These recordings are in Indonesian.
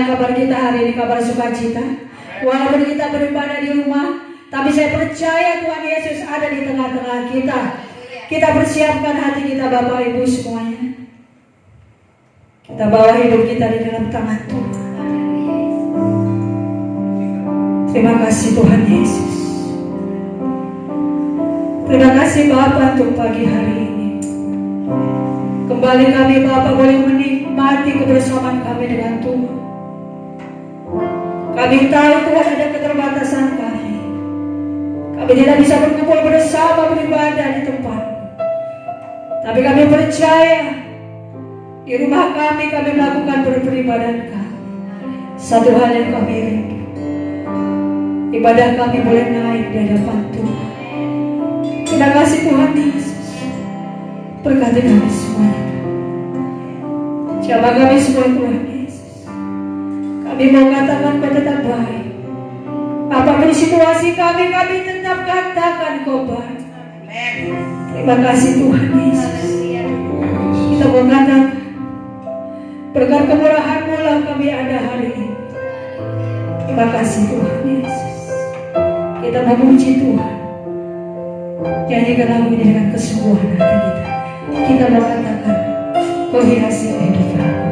kabar kita hari ini kabar sukacita. Walaupun kita beribadah di rumah, tapi saya percaya Tuhan Yesus ada di tengah-tengah kita. Kita persiapkan hati kita Bapak Ibu semuanya. Kita bawa hidup kita di dalam tangan Tuhan. Terima kasih Tuhan Yesus. Terima kasih Bapak untuk pagi hari ini. Kembali kami Bapak boleh menikmati kebersamaan kami dengan Tuhan. Kami tahu Tuhan ada keterbatasan kami. Kami tidak bisa berkumpul bersama beribadah di tempat. Tapi kami percaya di rumah kami melakukan beribadah kami. Satu hal yang kami rindu, ibadah kami boleh naik di hadapan Tuhan. Terima kasih Tuhan Yesus. Berkati kami semuanya. Jaga kami semua Tuhan Yesus. Kami mau katakan Kau tetap baik. Apapun situasi kami tetap katakan Kau baik. Terima kasih Tuhan Yesus. Kita mau katakan berkat kemurahan-Mu lah kami ada hari ini. Terima kasih Tuhan Yesus. Kita memuji Tuhan. Nyanyikan lagu ini dengan kesungguhan hati kita. Kita mau katakan Kau hiasi kehidupan aku.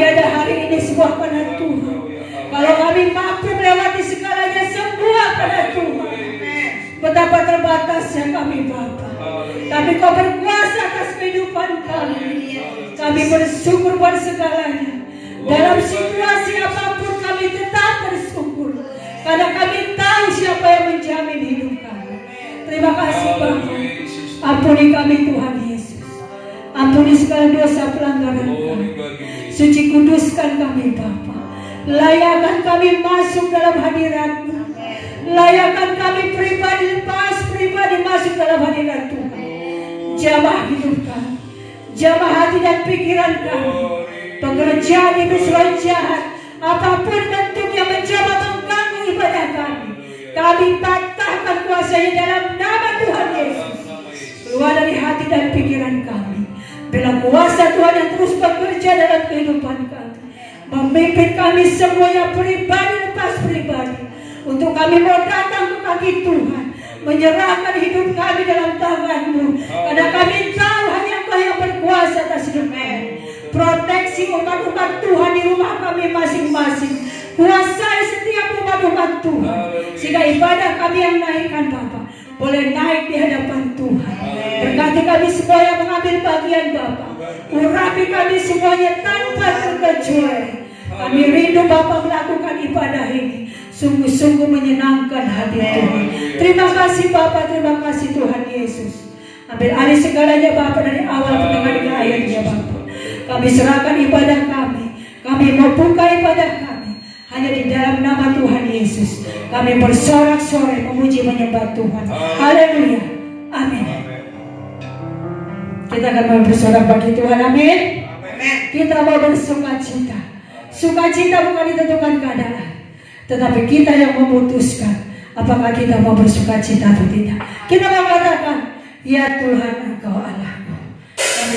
ada hari ini semua karena Tuhan. Kalau kami mampu melewati segalanya semua karena Tuhan. Betapa terbatasnya kami Bapa. Tapi Kau berkuasa atas kehidupan kami. Kami bersyukur buat segalanya. Dalam situasi apapun kami tetap bersyukur. Karena kami tahu siapa yang menjamin hidup kami. Terima kasih Bapa. Ampuni kami Tuhan Yesus. Ampuni segala dosa pelanggaran kami. Suci kuduskan kami Bapa. Layakan kami masuk dalam hadirat-Mu. Layakan kami pribadi masuk dalam hadirat Tuhan. Jamah hidup kami. Jamah hati dan pikiran kami. Pekerjaan ibu suruh jahat, apapun bentuk yang mencoba mengganggu ibadah kami, kami patahkan kuasanya dalam nama Tuhan Yesus. Keluar dari hati dan pikiran kami. Bila kuasa Tuhan yang terus bekerja dalam kehidupan kami, memimpin kami semuanya pribadi lepas pribadi, untuk kami mau datang ke kaki Tuhan, menyerahkan hidup kami dalam tangan-Mu, karena kami tahu hanya Engkau yang berkuasa atas hidup kami. Proteksi umat-umat Tuhan di rumah kami masing-masing. Kuasai setiap umat-umat Tuhan, sehingga ibadah kami yang naikkan Bapa boleh naik di hadapan Tuhan. Berkati kami semua yang mengambil bagian Bapa. Urapi kami semuanya tanpa terkecuali. Kami rindu Bapa melakukan ibadah ini sungguh-sungguh menyenangkan hati Tuhan. Terima kasih Bapa, terima kasih Tuhan Yesus. Ambil alih segalanya Bapa dari awal pertengahan hingga akhirnya Bapa. Kami serahkan ibadah kami. Kami mau buka ibadah kami hanya di dalam nama Tuhan Yesus. Kami bersorak-sorai memuji menyembah Tuhan. Haleluya. Amin. Kita akan bersorak bagi Tuhan. Amin. Kita mau bersukacita. Sukacita bukan ditentukan keadaan, tetapi kita yang memutuskan apakah kita mau bersukacita atau tidak. Kita mau katakan, ya Tuhan Engkau Allahku. Kami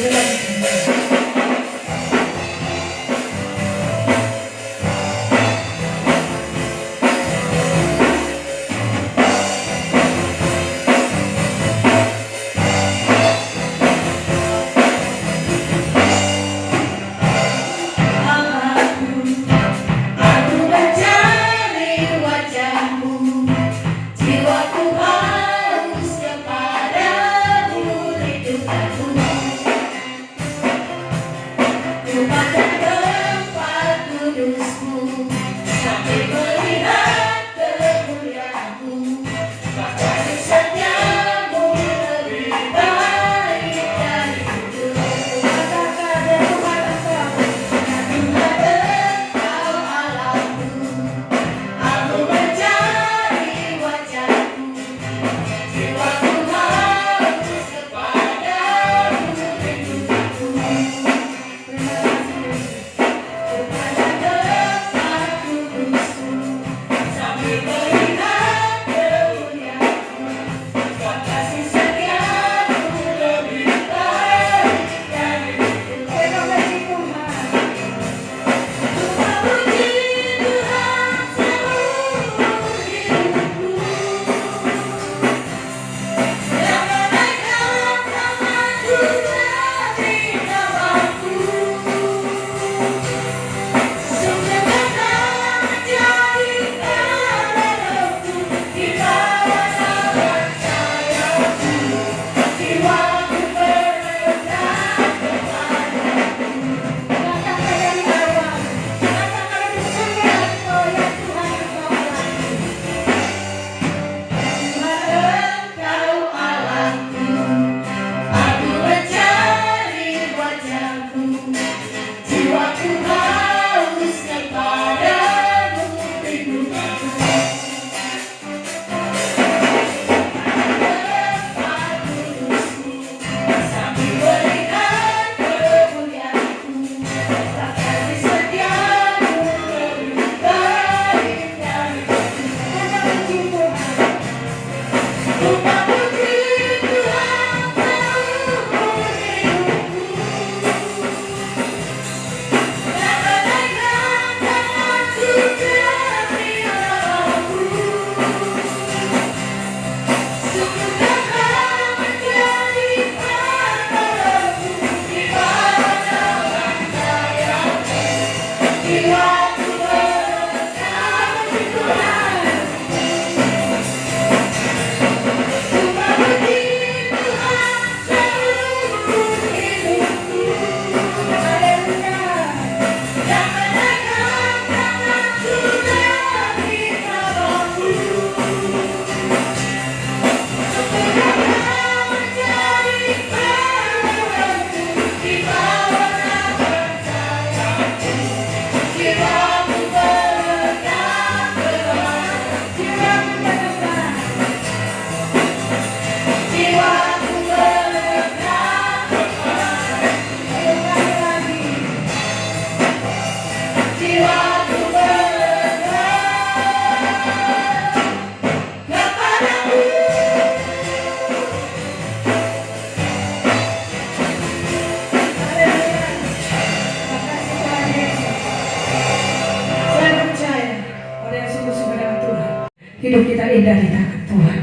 Hidup kita indah di tangan Tuhan.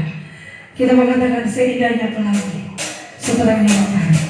Kita mengatakan seindahnya pelangi setelah matahari.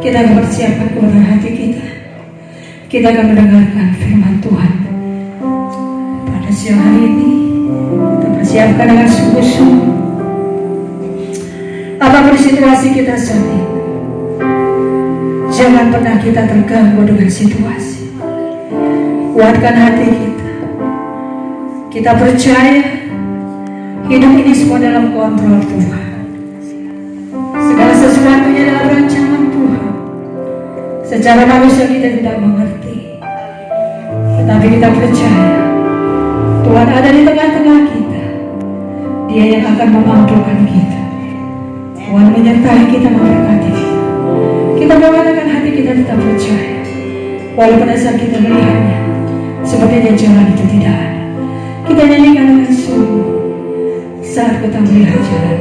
Kita akan persiapkan kebenaran hati kita. Kita akan mendengarkan firman Tuhan pada siang hari ini. Kita persiapkan dengan sungguh-sungguh. Apapun situasi kita saat ini, Jangan pernah kita terganggu dengan situasi. Kuatkan hati kita. Kita percaya hidup ini semua dalam kontrol Tuhan. Segala sesuatunya dalam rancangan Tuhan. Secara manusia kita tidak mengerti, tetapi kita percaya Tuhan ada di tengah-tengah kita. Dia yang akan memampukan kita. Tuhan menyertai kita, memberkati kita. Kita mengatakan hati kita tetap percaya, walaupun asal kita melihatnya sepertinya jalan itu tidak ada. Kita nyanyikan dengan sungguh saat kita melihat jalan.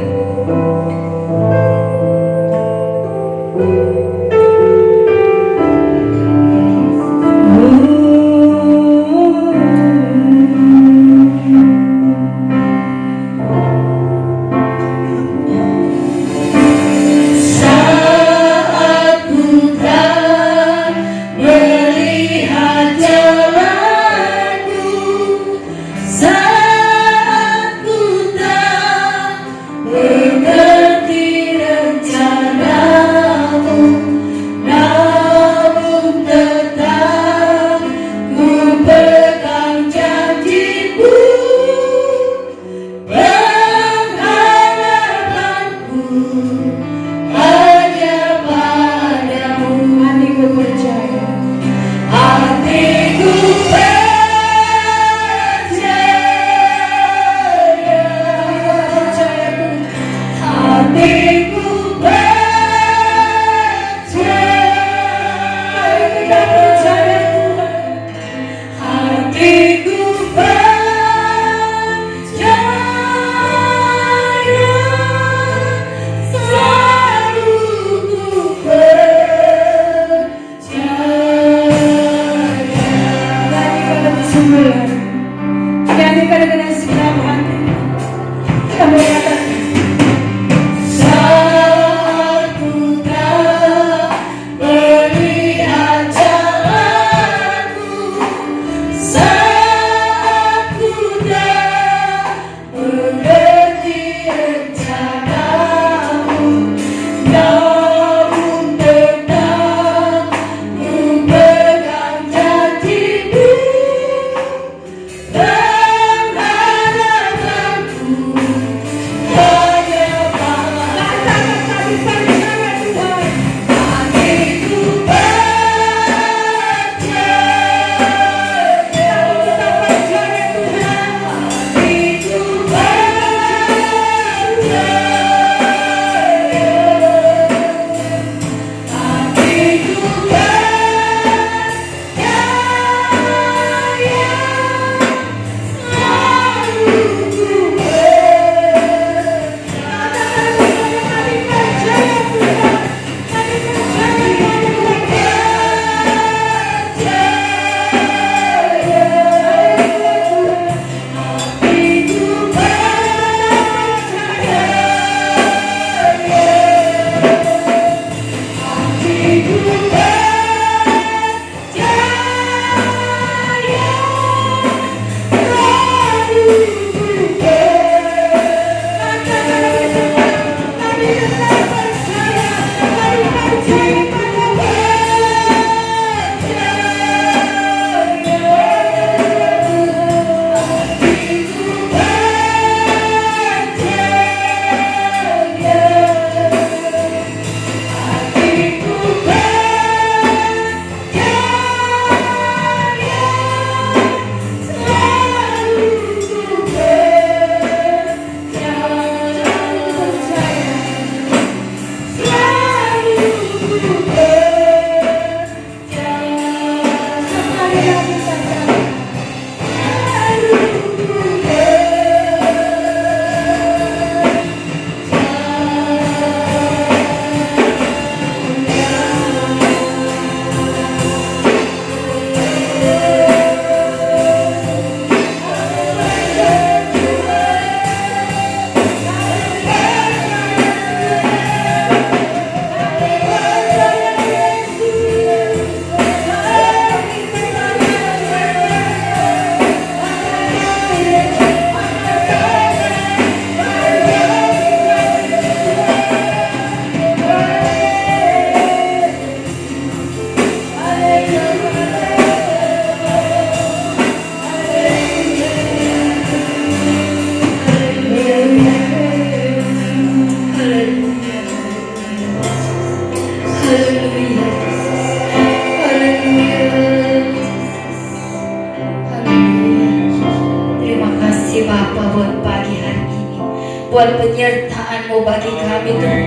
buat penyertaan-Mu bagi kami Tuhan.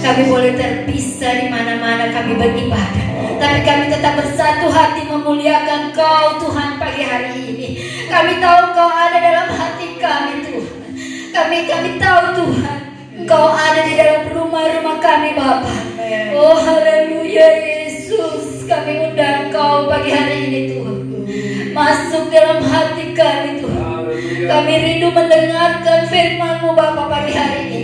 Kami boleh terpisah di mana-mana kami beribadah, tapi kami tetap bersatu hati memuliakan Kau Tuhan pagi hari ini. Kami tahu Kau ada dalam hati kami Tuhan. Kami tahu Tuhan, Engkau ada di dalam rumah-rumah kami Bapa. Oh haleluya Yesus, kami undang Kau pagi hari ini Tuhan, masuk dalam hati kami Tuhan. Kami rindu mendengarkan firman-Mu Bapa pagi hari ini.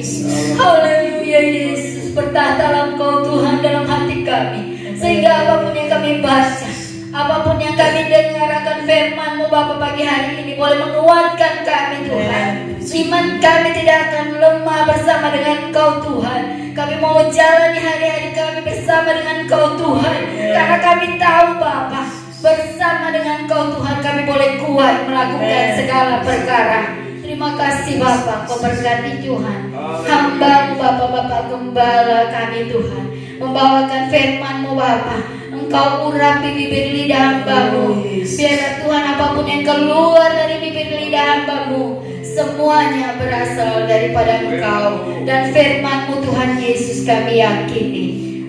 Haleluya Yesus, bertahtalah Engkau Tuhan dalam hati kami, sehingga apapun yang kami baca, apapun yang kami dengar akan firman-Mu Bapa pagi hari ini boleh menguatkan kami Tuhan. Iman kami tidak akan lemah bersama dengan Engkau Tuhan. Kami mau jalani hari-hari kami bersama dengan Engkau Tuhan, karena kami tahu Bapa, bersama dengan Engkau Tuhan kami boleh kuat melakukan segala perkara. Terima kasih Bapa, Kau berkati Tuhan hamba-Mu Bapa gembala kami Tuhan, membawakan firman-Mu Bapa. Engkau urapi bibir lidah hamba-Mu. Biarlah Tuhan apapun yang keluar dari bibir lidah hamba-Mu, semuanya berasal daripada Engkau. Dan firman-Mu Tuhan Yesus kami yakini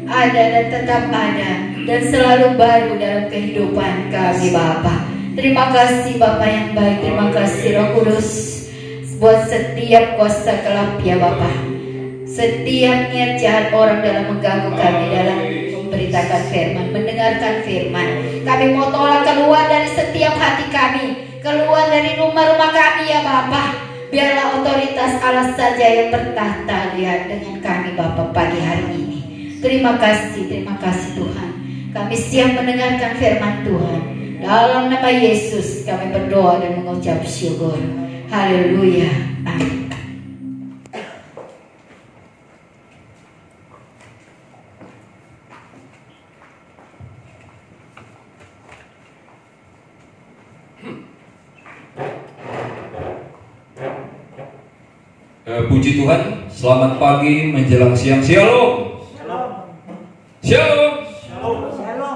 ada dan tetap ada dan selalu baru dalam kehidupan kami Bapa. Terima kasih Bapa yang baik. Terima kasih Roh Kudus buat setiap kuasa gelap ya Bapa, setiap niat jahat orang dalam mengganggu kami dalam memberitakan firman, mendengarkan firman. Kami mau tolak keluar dari setiap hati kami, keluar dari rumah-rumah kami ya Bapa. Biarlah otoritas Allah saja yang bertahta lihat dengan kami Bapa pagi hari ini. Terima kasih Tuhan. Kami siap mendengarkan firman Tuhan. Dalam nama Yesus kami berdoa dan mengucap syukur. Haleluya. Amin. Puji Tuhan, selamat pagi menjelang siang. Shalom. Shalom.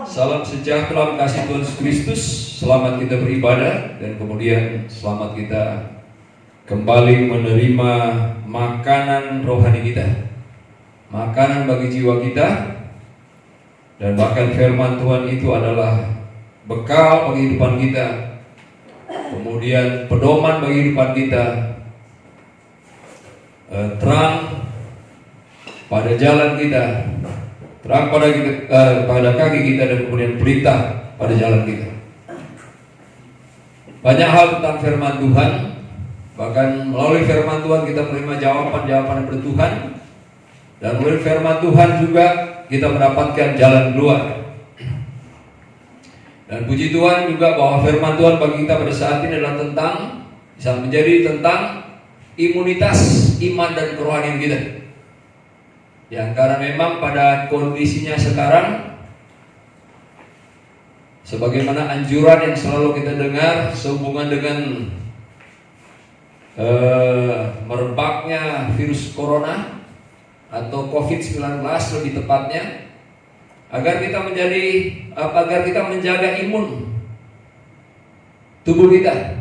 Salam sejahtera kasih Tuhan Yesus Kristus. Selamat kita beribadah dan kemudian selamat kita kembali menerima makanan rohani kita, makanan bagi jiwa kita. Dan bahkan firman Tuhan itu adalah bekal bagi kehidupan kita, kemudian pedoman bagi kehidupan kita, terang pada jalan kita, terang pada kaki kita, dan kemudian berita pada jalan kita. Banyak hal tentang firman Tuhan, bahkan melalui firman Tuhan kita menerima jawaban-jawaban dari Tuhan, dan melalui firman Tuhan juga kita mendapatkan jalan keluar. Dan puji Tuhan juga bahwa firman Tuhan bagi kita pada saat ini adalah bisa menjadi tentang imunitas iman dan kerohanian kita. Yang karena memang pada kondisinya sekarang, sebagaimana anjuran yang selalu kita dengar sehubungan dengan merebaknya virus corona atau COVID-19 lebih tepatnya, agar kita menjaga imun tubuh kita,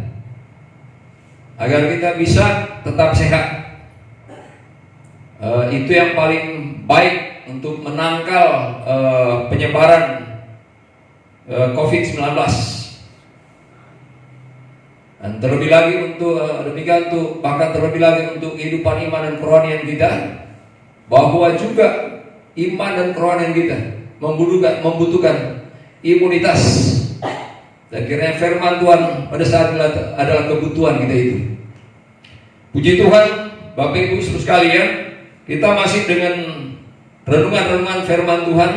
agar kita bisa tetap sehat. Itu yang paling baik untuk menangkal penyebaran COVID-19. Dan terlebih lagi bahkan terlebih lagi untuk kehidupan iman dan kerohanian kita, bahwa juga iman dan kerohanian kita membutuhkan imunitas. Dan kiranya firman Tuhan pada saat ini adalah kebutuhan kita itu. Puji Tuhan, Bapak Ibu Saudara sekalian, kita masih dengan renungan-renungan firman Tuhan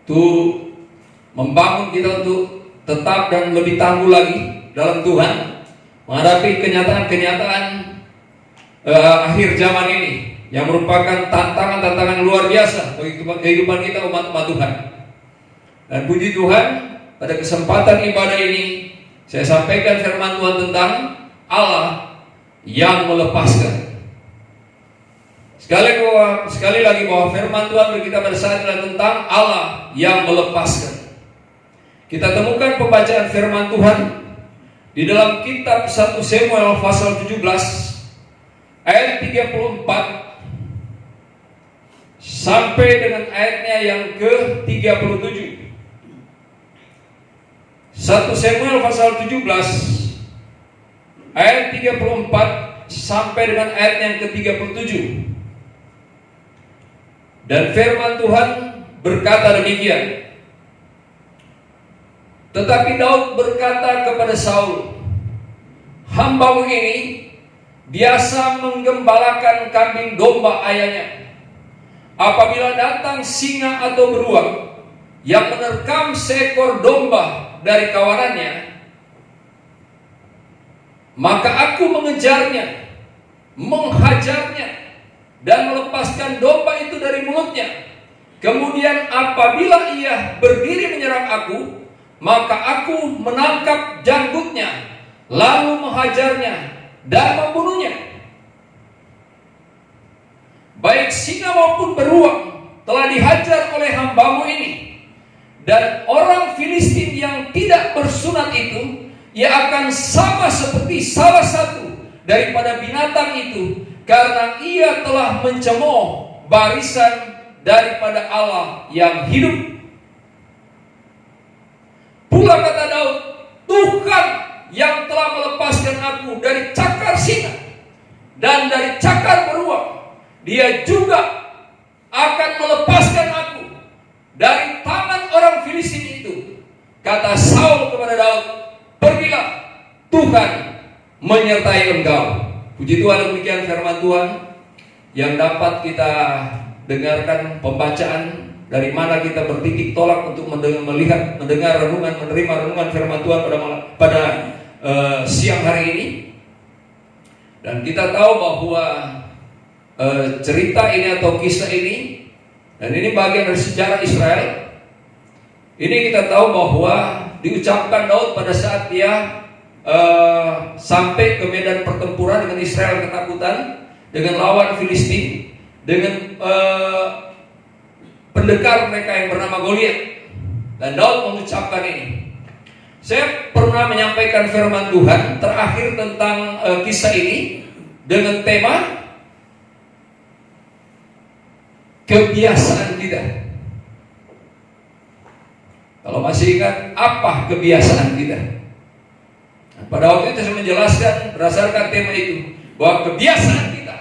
untuk membangun kita untuk tetap dan lebih tangguh lagi dalam Tuhan, menghadapi kenyataan-kenyataan akhir zaman ini yang merupakan tantangan-tantangan luar biasa bagi kehidupan kita umat Tuhan. Dan puji Tuhan, pada kesempatan ibadah ini saya sampaikan firman Tuhan tentang Allah yang melepaskan. Sekali lagi bahwa firman Tuhan bagi kita pada saat ini tentang Allah yang melepaskan. Kita temukan pembacaan firman Tuhan di dalam kitab 1 Samuel pasal 17 ayat 34 sampai dengan ayatnya yang ke-37. 1 Samuel pasal 17 ayat 34 sampai dengan ayat yang ke-37. Dan firman Tuhan berkata demikian. Tetapi Daud berkata kepada Saul, "Hambamu ini biasa menggembalakan kambing domba ayahnya. Apabila datang singa atau beruang yang menerkam seekor domba dari kawanannya, maka aku mengejarnya, menghajarnya, dan melepaskan domba itu dari mulutnya. Kemudian apabila ia berdiri menyerang aku, maka aku menangkap janggutnya, lalu menghajarnya dan membunuhnya. Baik singa maupun beruang telah dihajar oleh hambamu ini. Dan orang Filistin yang tidak bersunat itu, ia akan sama seperti salah satu daripada binatang itu, karena ia telah mencemooh barisan daripada Allah yang hidup." Pula kata Daud, "Tuhan yang telah melepaskan aku dari cakar singa dan dari cakar beruang, Dia juga akan melepaskan aku dari tangan orang Filistin itu." Kata Saul kepada Daud, "Pergilah, Tuhan menyertai engkau." Puji Tuhan, demikian firman Tuhan yang dapat kita dengarkan pembacaan dari mana kita bertitik tolak untuk mendengar renungan, menerima renungan firman Tuhan pada siang hari ini. Dan kita tahu bahwa cerita ini atau kisah ini, dan ini bagian dari sejarah Israel. Ini kita tahu bahwa diucapkan Daud pada saat dia sampai ke medan pertempuran dengan Israel ketakutan, dengan lawan Filistin, dengan pendekar mereka yang bernama Goliat. Dan Daud mengucapkan ini. Saya pernah menyampaikan firman Tuhan terakhir tentang kisah ini dengan tema kebiasaan kita. Kalau masih ingat, apa kebiasaan kita? Nah, pada waktu itu saya menjelaskan berdasarkan tema itu, bahwa kebiasaan kita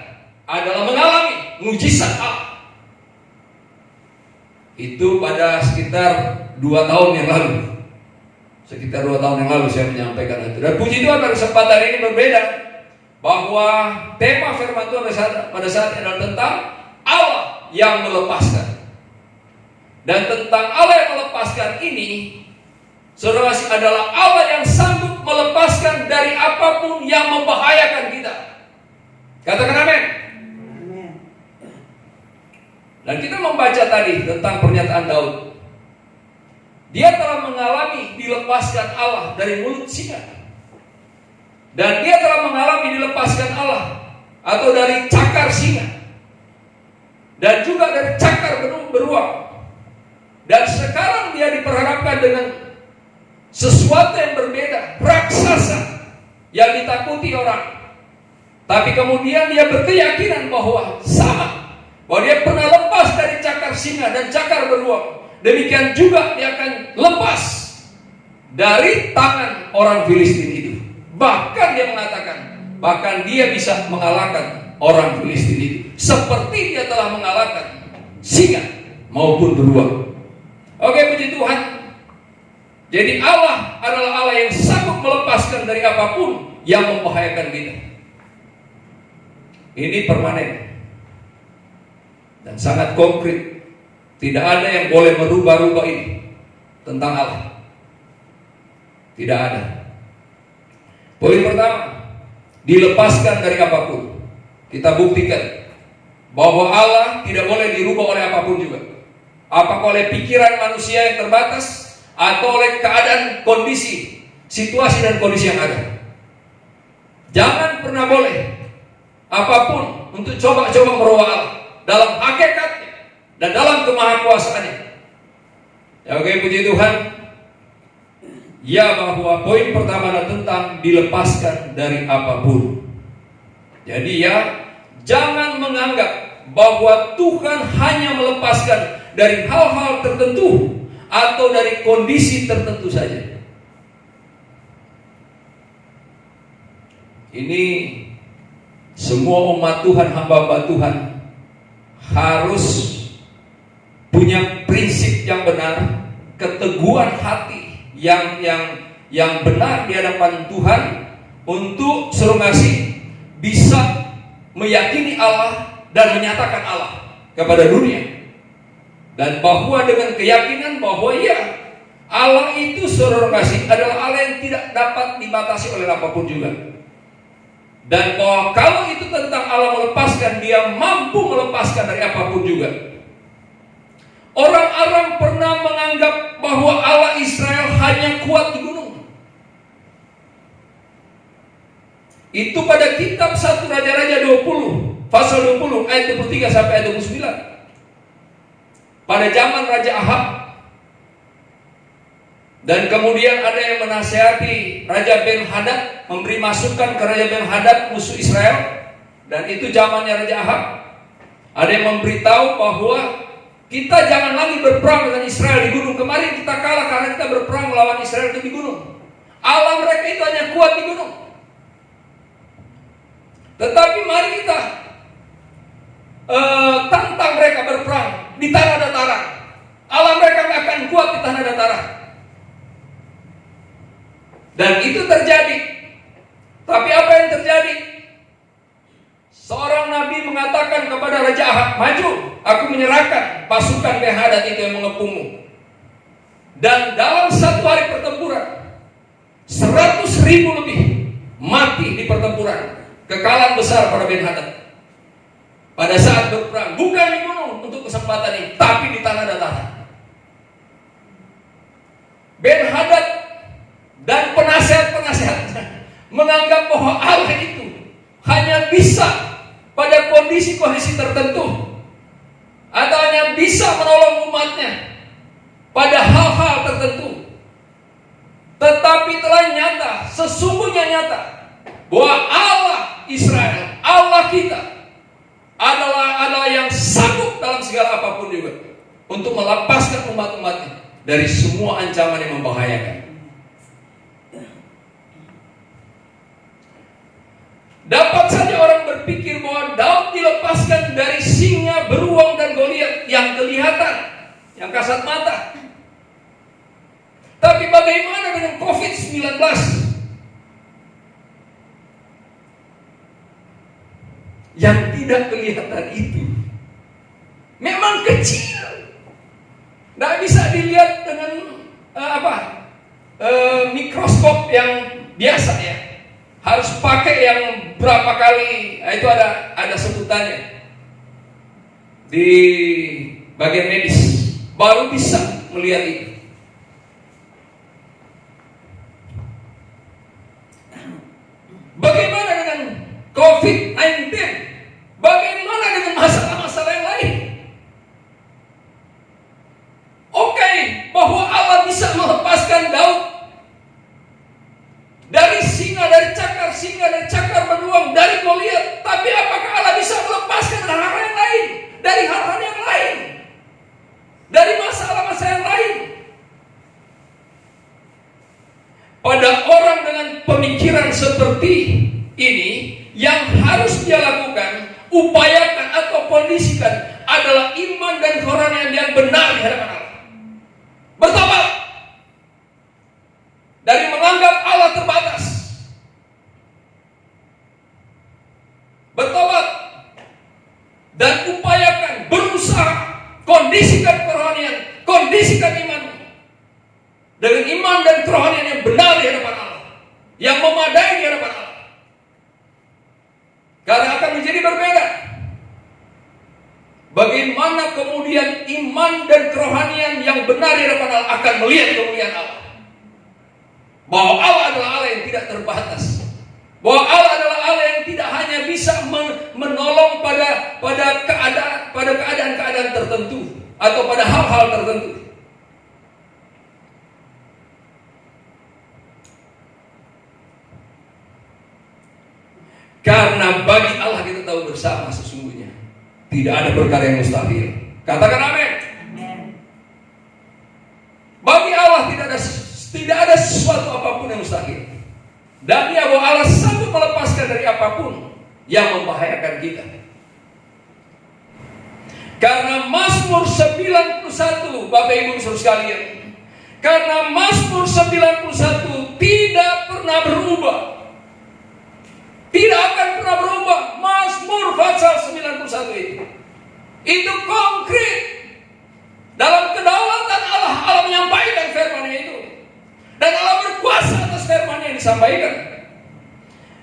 adalah mengalami mujizat Allah. Itu pada sekitar 2 tahun yang lalu. Sekitar 2 tahun yang lalu saya menyampaikan itu. Dan puji Tuhan, pada kesempatan ini berbeda, bahwa tema firman Tuhan pada saat ini adalah tentang Allah yang melepaskan. Dan tentang Allah yang melepaskan ini, saudara, adalah Allah yang sanggup melepaskan dari apapun yang membahayakan kita. Katakan amin. Dan kita membaca tadi tentang pernyataan Daud. Dia telah mengalami dilepaskan Allah dari mulut singa. Dan dia telah mengalami dilepaskan Allah atau dari cakar singa. Dan juga dari cakar beruang. Dan sekarang dia diperhadapkan dengan sesuatu yang berbeda, raksasa yang ditakuti orang. Tapi kemudian dia berkeyakinan bahwa sama, bahwa dia pernah lepas dari cakar singa dan cakar beruang. Demikian juga dia akan lepas dari tangan orang Filistin itu. Bahkan dia mengatakan, bahkan dia bisa mengalahkan orang Filistin itu, seperti dia telah mengalahkan singa maupun beruang. Oke, puji Tuhan. Jadi Allah adalah Allah yang sanggup melepaskan dari apapun yang membahayakan kita. Ini permanen dan sangat konkret. Tidak ada yang boleh merubah-rubah ini tentang Allah. Tidak ada. Poin pertama, dilepaskan dari apapun. Kita buktikan bahwa Allah tidak boleh dirubah oleh apapun juga. Apakah oleh pikiran manusia yang terbatas, atau oleh keadaan, kondisi, situasi dan kondisi yang ada. Jangan pernah boleh apapun untuk coba-coba merubah Allah dalam hakikatnya dan dalam kemahakuasaannya. Ya, oke, puji Tuhan. Ya, bahwa poin pertama adalah tentang dilepaskan dari apapun. Jadi ya, jangan menganggap bahwa Tuhan hanya melepaskan dari hal-hal tertentu atau dari kondisi tertentu saja. Ini semua umat Tuhan, hamba-hamba Tuhan harus punya prinsip yang benar, keteguhan hati yang benar di hadapan Tuhan untuk seru ngasih bisa meyakini Allah dan menyatakan Allah kepada dunia. Dan bahwa dengan keyakinan bahwa ya, Allah itu seru ngasih adalah Allah yang tidak dapat dibatasi oleh apapun juga. Dan bahwa kalau itu tentang Allah melepaskan, Dia mampu melepaskan dari apapun juga. Orang Aram pernah menganggap bahwa Allah Israel hanya kuat di gunung. Itu pada kitab 1 Raja-Raja 20, pasal 20 ayat 23 sampai ayat 29. Pada zaman Raja Ahab. Dan kemudian ada yang menasihati Raja Ben-Hadad, memberi masukan ke Raja Ben-Hadad, musuh Israel. Dan itu zamannya Raja Ahab. Ada yang memberitahu bahwa kita jangan lagi berperang dengan Israel di gunung. Kemarin kita kalah karena kita berperang melawan Israel itu di gunung. Allah mereka itu hanya kuat di gunung. Tetapi mari kita tantang mereka berperang di tanah dataran. Allah mereka tidak akan kuat di tanah dataran. Dan itu terjadi. Tapi apa yang terjadi? Seorang nabi mengatakan kepada Raja Ahab, maju, aku menyerahkan pasukan Ben-Hadad itu yang mengepungmu. Dan dalam satu hari pertempuran, 100.000 lebih mati di pertempuran. Kekalahan besar pada Ben-Hadad. Pada saat berperang, bukan di gunung untuk kesempatan ini, tapi di tanah dataran. Ben-Hadad dan penasihat-penasihatnya menganggap bahwa Allah itu hanya bisa pada kondisi-kondisi tertentu, atau hanya bisa menolong umatnya pada hal-hal tertentu. Tetapi telah nyata, sesungguhnya nyata, bahwa Allah Israel, Allah kita adalah yang sanggup dalam segala apapun juga untuk melepaskan umat-umatnya dari semua ancaman yang membahayakan. Dapat saja orang berpikir bahwa Daud dilepaskan dari singa, beruang, dan Goliat yang kelihatan, yang kasat mata. Tapi bagaimana dengan COVID-19? Yang tidak kelihatan itu memang kecil, tidak bisa dilihat dengan mikroskop yang biasa ya. Harus pakai yang berapa kali, itu ada sebutannya di bagian medis, baru bisa melihat itu. Bagaimana dengan COVID-19? Bagaimana dengan masalah-masalah yang lain? Oke, bahwa Allah bisa melepaskan Daud dari singa, dari cakar singa, dari cakar beruang, dari Goliat. Tapi apakah Allah bisa melepaskan hal-hal yang lain? Dari hal-hal yang lain? Dari masalah-masalah yang lain? Pada orang dengan pemikiran seperti ini, yang harus dia lakukan, upayakan atau kondisikan adalah iman dan kerohanian yang benar di hadapan Allah. Bertobat dari menganggap Allah terbatas. Bertobat dan upayakan, berusaha, kondisikan kerohanian, kondisikan iman dengan iman dan kerohanian yang benar di hadapan Allah, yang memadai di hadapan Allah. Karena akan menjadi berbeda. Bagaimana kemudian iman dan kerohanian yang benar di hadapan Allah akan melihat kemuliaan Allah. Bahwa Allah adalah Allah yang tidak terbatas. Bahwa Allah adalah Allah yang tidak hanya bisa menolong pada keadaan-keadaan tertentu atau pada hal-hal tertentu. Karena bagi Allah kita tahu bersama Tidak ada perkara yang mustahil. Katakan amin. Bagi Allah tidak ada sesuatu apapun yang mustahil. Dan ya, bahwa Allah sanggup melepaskan dari apapun yang membahayakan kita. Karena Mazmur 91, Bapak Ibu Saudara sekalian, karena Mazmur 91 tidak pernah berubah, tidak akan pernah berubah. Mazmur pasal 91 itu konkret dalam kedaulatan Allah. Allah menyampaikan firman-Nya itu, dan Allah berkuasa atas firman yang disampaikan.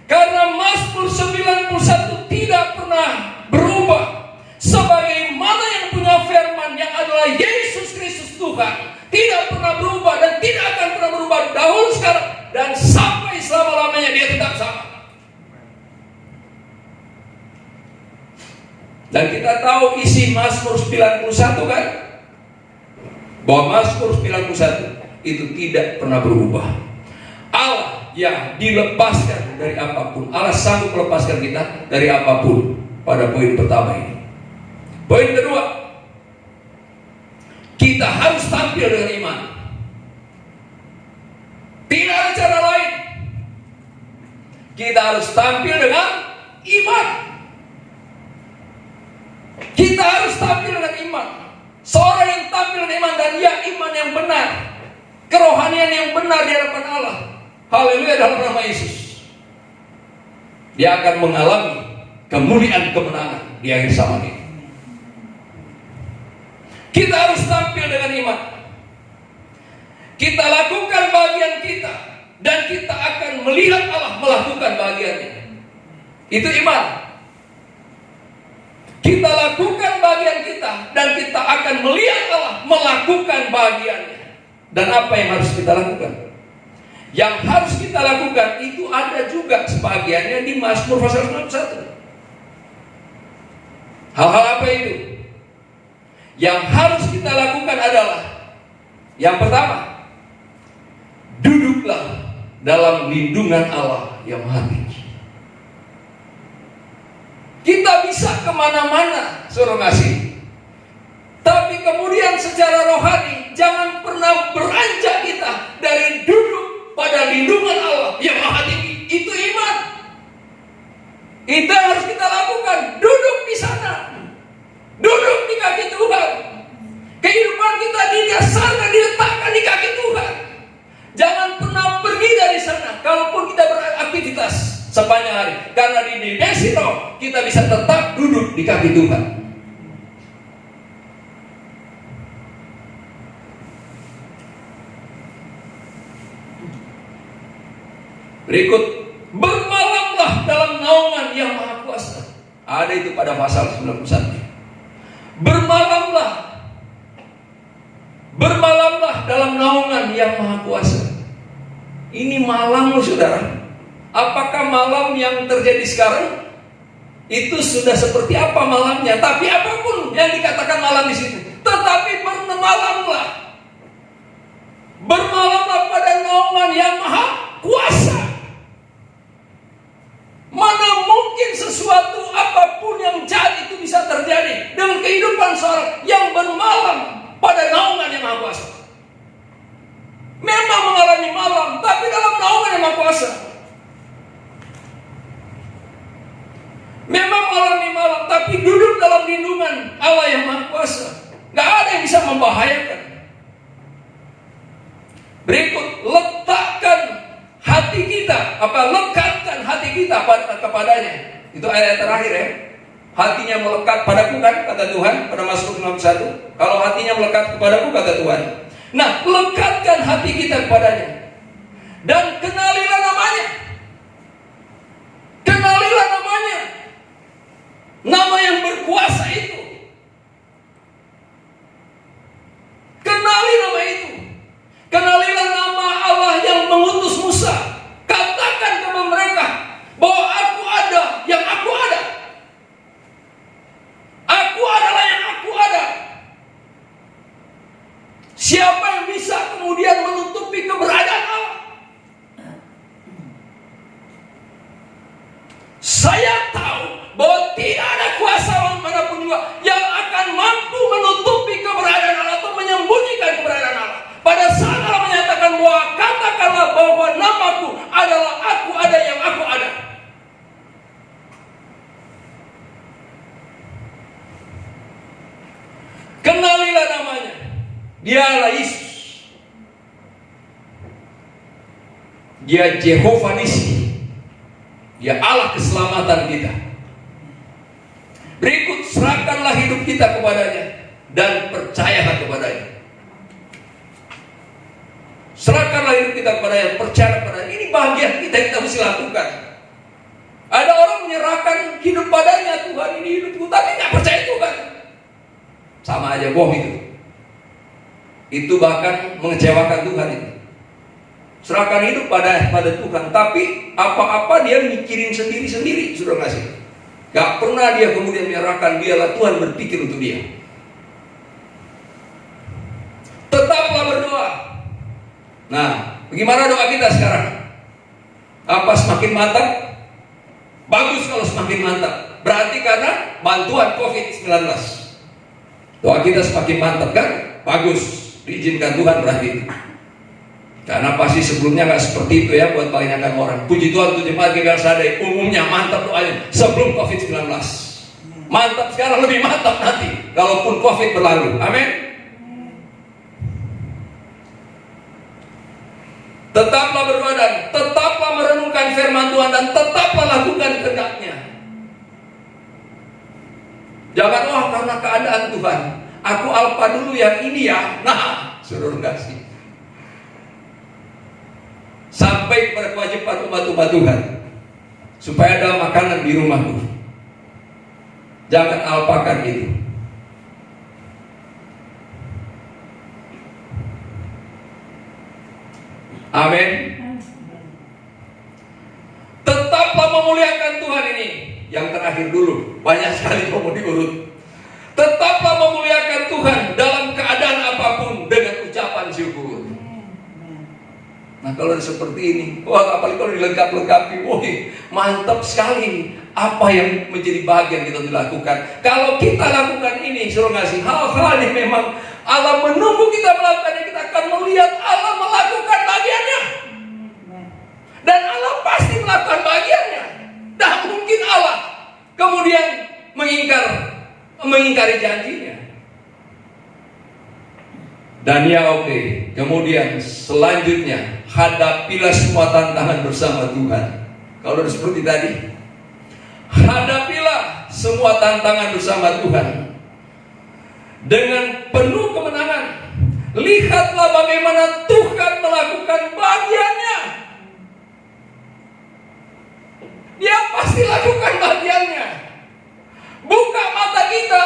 Karena Mazmur 91 tidak pernah berubah, sebagaimana yang punya firman yang adalah Yesus Kristus Tuhan, tidak pernah berubah dan tidak akan pernah berubah dahulu, sekarang, dan sampai selama-lamanya. Dia tetap sama. Dan kita tahu isi Mazmur 91 kan, bahwa Mazmur 91 itu tidak pernah berubah. Allah yang dilepaskan dari apapun. Allah sanggup melepaskan kita dari apapun. Pada poin pertama ini. Poin kedua, kita harus tampil dengan iman. Tidak ada cara lain. Kita harus tampil dengan iman. Kita harus tampil dengan iman. Seorang yang tampil dengan iman, dan ya, iman yang benar, kerohanian yang benar di hadapan Allah, haleluya, dalam nama Yesus, dia akan mengalami kemuliaan kemenangan di akhir zaman ini. Kita harus tampil dengan iman. Kita lakukan bagian kita, dan kita akan melihat Allah melakukan bagiannya. Itu iman. Kita lakukan bagian kita, dan kita akan melihat Allah melakukan bagiannya. Dan apa yang harus kita lakukan? Yang harus kita lakukan itu ada juga sebagiannya di Mazmur pasal 91. Hal-hal apa itu? Yang harus kita lakukan adalah, yang pertama, duduklah dalam lindungan Allah yang Maha Tinggi. Kita bisa kemana-mana, saudara kasih, tapi kemudian secara rohani jangan pernah beranjak kita dari duduk pada lindungan Allah yang Maha Tinggi. Itu iman. Itu harus kita lakukan. Duduk di sana, duduk di kaki Tuhan. Kehidupan kita didasarkan, diletakkan di kaki Tuhan. Jangan pernah pergi dari sana, kalaupun kita beraktivitas sepanjang hari. Karena di dimensi roh kita bisa tetap duduk di kaki Tuhan. Berikut, bermalamlah dalam naungan yang Maha Kuasa. Ada itu pada pasal 91. Bermalamlah dalam naungan yang Maha Kuasa. Ini malam, saudara. Apakah malam yang terjadi sekarang itu sudah seperti apa malamnya? Tapi apapun yang dikatakan malam di sini, tetapi bermalamlah. Bermalamlah pada naungan yang Maha Kuasa. Mana mungkin sesuatu apapun yang jahat itu bisa terjadi dengan kehidupan seorang yang bermalam pada naungan yang Maha Kuasa. Memang mengalami malam, tapi dalam naungan yang Maha Kuasa. Memang mengalami malam, tapi duduk dalam lindungan Allah yang Maha Kuasa. Gak ada yang bisa membahayakan. Berikut, letakkan hati kita, lekatkan hati kita kepadanya. Itu ayat terakhir ya. Hatinya melekat padaku kan, kata Tuhan pada Mazmur 91. Kalau hatinya melekat kepadaku, kata Tuhan. Nah, lekatkan hati kita kepadanya. Dan kenalilah namanya. Kenalilah namanya. Nama yang berkuasa itu. Kenali nama itu. Kenalilah nama Allah yang mengutus Musa. Katakan kepada mereka bahwa aku ada yang aku ada. Aku adalah yang aku ada. Siapa yang bisa kemudian menutupi keberadaan Allah? Dia Jehovah Nissi. Dia Allah keselamatan kita. Berikut, serahkanlah hidup kita kepadanya dan percayalah kepadanya. Serahkanlah hidup kita kepadanya, percaya kepadanya. Ini bagian kita mesti lakukan. Ada orang menyerahkan hidup padanya, Tuhan ini hidupku, tapi nggak percaya Tuhan. Sama aja bohong itu. Itu bahkan mengecewakan Tuhan itu. Serahkan hidup pada Tuhan, tapi apa-apa dia mikirin sendiri-sendiri, sudah ngasih. Gak pernah dia kemudian menyerahkan, biarlah Tuhan berpikir untuk dia. Tetaplah berdoa. Nah, bagaimana doa kita sekarang? Apa semakin mantap? Bagus kalau semakin mantap. Berarti karena bantuan COVID-19. Doa kita semakin mantap kan? Bagus. Diizinkan Tuhan berarti itu. Karena pasti sebelumnya nggak seperti itu ya buat kebanyakan orang. Puji Tuhan untuk jemaat GBL Sadai umumnya mantap doanya sebelum COVID-19. Mantap sekarang, lebih mantap nanti kalaupun COVID berlalu. Amin. Tetaplah berdoa dan tetaplah merenungkan firman Tuhan dan tetaplah lakukan kehendak-Nya. Jangan karena keadaan Tuhan, aku alpa dulu yang ini ya. Nah, suruh kasih. Sampai kepada kewajiban umat-umat Tuhan supaya ada makanan di rumahku. Jangan alpakan itu. Amin. Tetaplah memuliakan Tuhan ini. Yang terakhir dulu, banyak sekali mau diurut. Tetaplah memuliakan Tuhan dalam keadaan apapun dengan ucapan syukur. Nah, kalau seperti ini, apalagi kalau dilengkap-lengkapi, mantap sekali. Apa yang menjadi bagian kita dilakukan? Kalau kita lakukan ini, suruh ngasih hal-hal yang memang Allah menunggu kita melakukannya, kita akan melihat Allah melakukan bagiannya. Dan Allah pasti melakukan bagiannya. Tidak mungkin Allah kemudian mengingkari janjinya. Dan ya oke. Kemudian selanjutnya, hadapilah semua tantangan bersama Tuhan. Kalau seperti tadi, hadapilah semua tantangan bersama Tuhan dengan penuh kemenangan. Lihatlah bagaimana Tuhan melakukan bagiannya. Dia pasti lakukan bagiannya. Buka mata kita,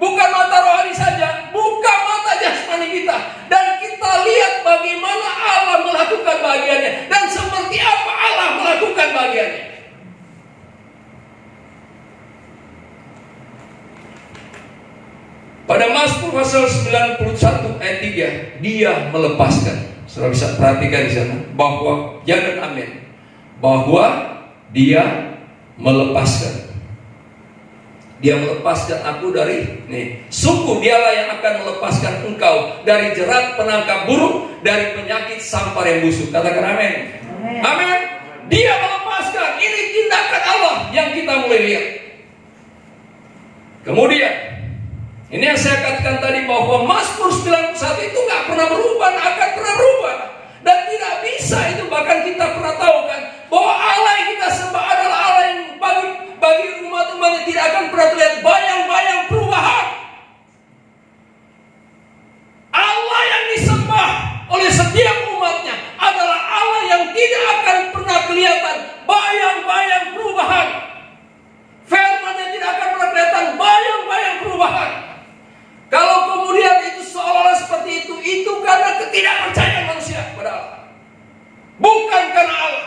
bukan mata rohani saja, buka mata jasmani kita, dan kita lihat bagaimana Allah melakukan bagiannya dan seperti apa Allah melakukan bagiannya. Pada Mazmur pasal 91 ayat 3, Dia melepaskan. Saudara bisa perhatikan di sana bahwa jangan amin, bahwa Dia melepaskan. Dia melepaskan aku dari sungguh Dialah yang akan melepaskan engkau dari jerat penangkap burung, dari penyakit sampar yang busuk. Katakan amin. Amin. Dia melepaskan. Ini tindakan Allah yang kita mulai lihat. Kemudian ini yang saya katakan tadi, bahwa Mazmur 91 itu gak pernah berubah, gak akan pernah berubah. Dan tidak bisa itu, bahkan kita pernah tahu kan, bahwa Allah yang kita sembah adalah Allah yang bagi umat-umat yang tidak akan pernah terlihat bayang-bayang perubahan. Allah yang disembah oleh setiap umatnya adalah Allah yang tidak akan pernah kelihatan bayang-bayang perubahan. Firman-Nya tidak akan pernah kelihatan bayang-bayang perubahan. Kalau kemudian itu seolah-olah seperti itu karena ketidakpercayaan manusia kepada Allah, bukan karena Allah.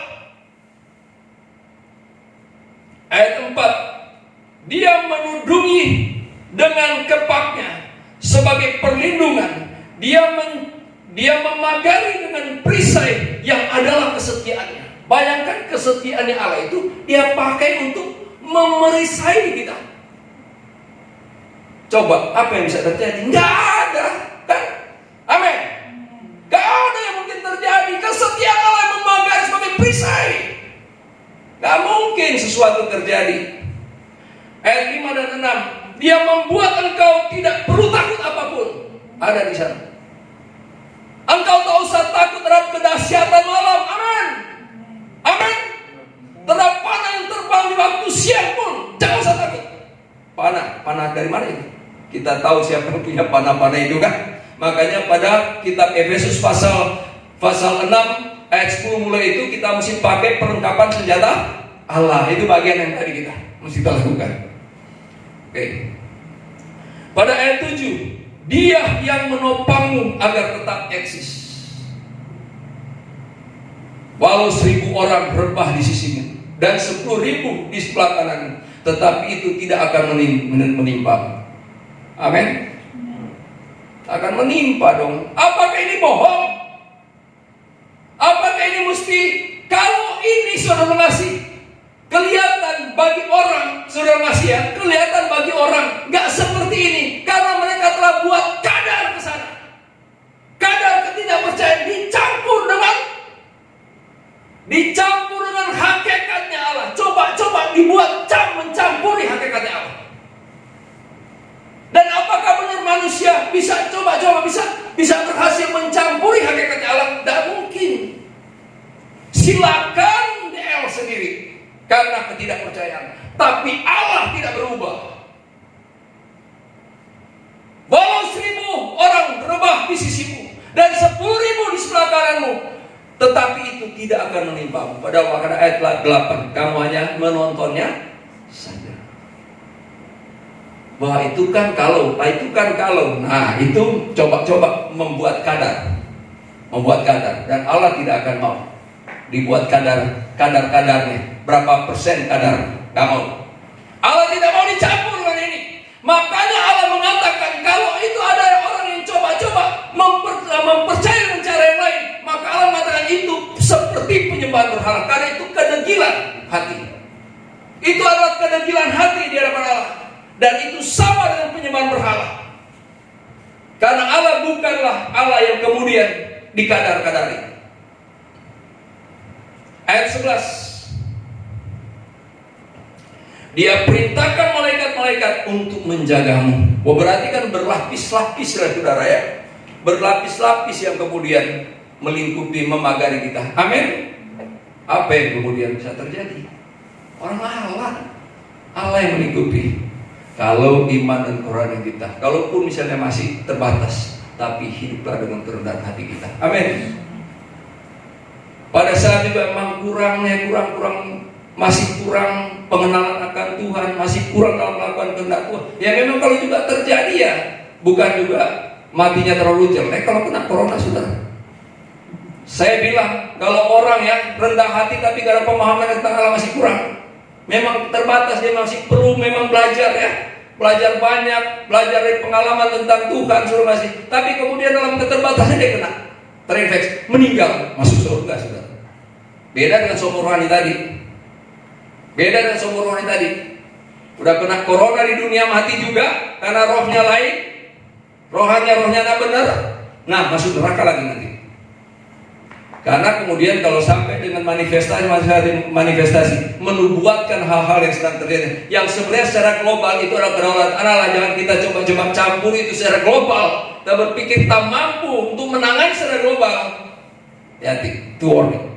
Ayat 4, Dia menudungi dengan kepaknya sebagai perlindungan. Dia memagari dengan perisai yang adalah kesetiaannya. Bayangkan kesetiaannya Allah itu Dia pakai untuk memerisai kita. Coba, apa yang bisa terjadi? Nggak ada, kan? Amin. Nggak ada yang mungkin terjadi. Kesetiaan Allah yang memagari sebagai perisai. Nggak mungkin sesuatu terjadi. Ayat 5 dan 6, Dia membuat engkau tidak perlu takut apapun. Ada di sana. Engkau tak usah takut terhadap kedahsyatan malam. Amin. panah dari mana itu? Kita tahu siapa yang punya panah-panah itu kan? Makanya pada kitab Efesus pasal 6 ayat 10 mulai itu kita mesti pakai perlengkapan senjata Allah. Itu bagian yang tadi kita mesti kita lakukan. Oke. Pada ayat 7, Dia yang menopangmu agar tetap eksis. Walau 1000 orang rebah di sisimu dan 10.000 di sebelah kananmu, tetapi itu tidak akan menimpa. Amin. Akan menimpa dong. Apakah ini bohong? Apakah ini mesti? Kalau ini saudara ngasih kelihatan bagi orang, saudara ngasih ya, kelihatan bagi orang nggak seperti ini, karena mereka telah buat kadar ke sana. Kadar ketidakpercayaan dicampur dengan hakikatnya Allah. Coba dibuat mencampuri hakikatnya Allah. Dan apakah benar manusia bisa bisa berhasil mencampuri hakikatnya Allah? Tidak mungkin. Silakan DL sendiri karena ketidakpercayaan. Tapi Allah tidak berubah. Walau 1000 orang rebah di sisimu dan 10.000 di sebelah kananmu, tetapi itu tidak akan menimpamu. Pada ayat 8, kamu hanya menontonnya saja. Wah itu kan kalau. Nah itu coba membuat kadar. Dan Allah tidak akan mau dibuat kadar-kadarnya. Berapa persen kadar? Gak mau. Allah tidak mau dicampur dengan ini. Makanya Allah mengatakan kalau itu ada orang yang coba-coba mempercayai dengan cara yang lain, maka Allah mengatakan itu seperti penyembahan berhala. Karena itu kedegilan hati. Itu adalah kedegilan hati di hadapan Allah. Dan itu sama dengan penyembahan berhala. Karena Allah bukanlah Allah yang kemudian dikadar-kadari. Ayat 11, Dia perintahkan malaikat-malaikat untuk menjagamu. Oh, berarti kan berlapis-lapis lah saudara ya. Berlapis-lapis yang kemudian melingkupi, memagari kita. Amin. Apa yang kemudian bisa terjadi? Orang Allah yang melingkupi. Kalau iman dan kerohanian kita, kalaupun misalnya masih terbatas, tapi hiduplah dengan kerendahan hati kita. Amin. Pada saat juga memang masih kurang pengenalan akan Tuhan, masih kurang dalam melakukan kehendak Tuhan. Ya memang kalau juga terjadi ya, bukan juga matinya terlalu jelek kalau kena corona saudara. Saya bilang kalau orang ya rendah hati tapi karena pemahaman tentang Allah masih kurang, memang terbatas, dia masih perlu memang belajar ya. Belajar banyak, belajar dari pengalaman tentang Tuhan suruh masih. Tapi kemudian dalam keterbatasan dia kena terinfeksi, meninggal, masuk surga saudara. Beda dengan sumber rohani tadi. Udah kena corona di dunia mati juga karena rohnya lain. Rohnya tak benar. Nah, masuk neraka lagi nanti. Karena kemudian kalau sampai dengan manifestasi menubuatkan hal-hal yang sedang terjadi, yang sebenarnya secara global itu adalah kedaulatan Allah. Jangan kita coba-coba campur itu secara global dan berpikir tak mampu untuk menangani secara global. Hati-hati, itu warning.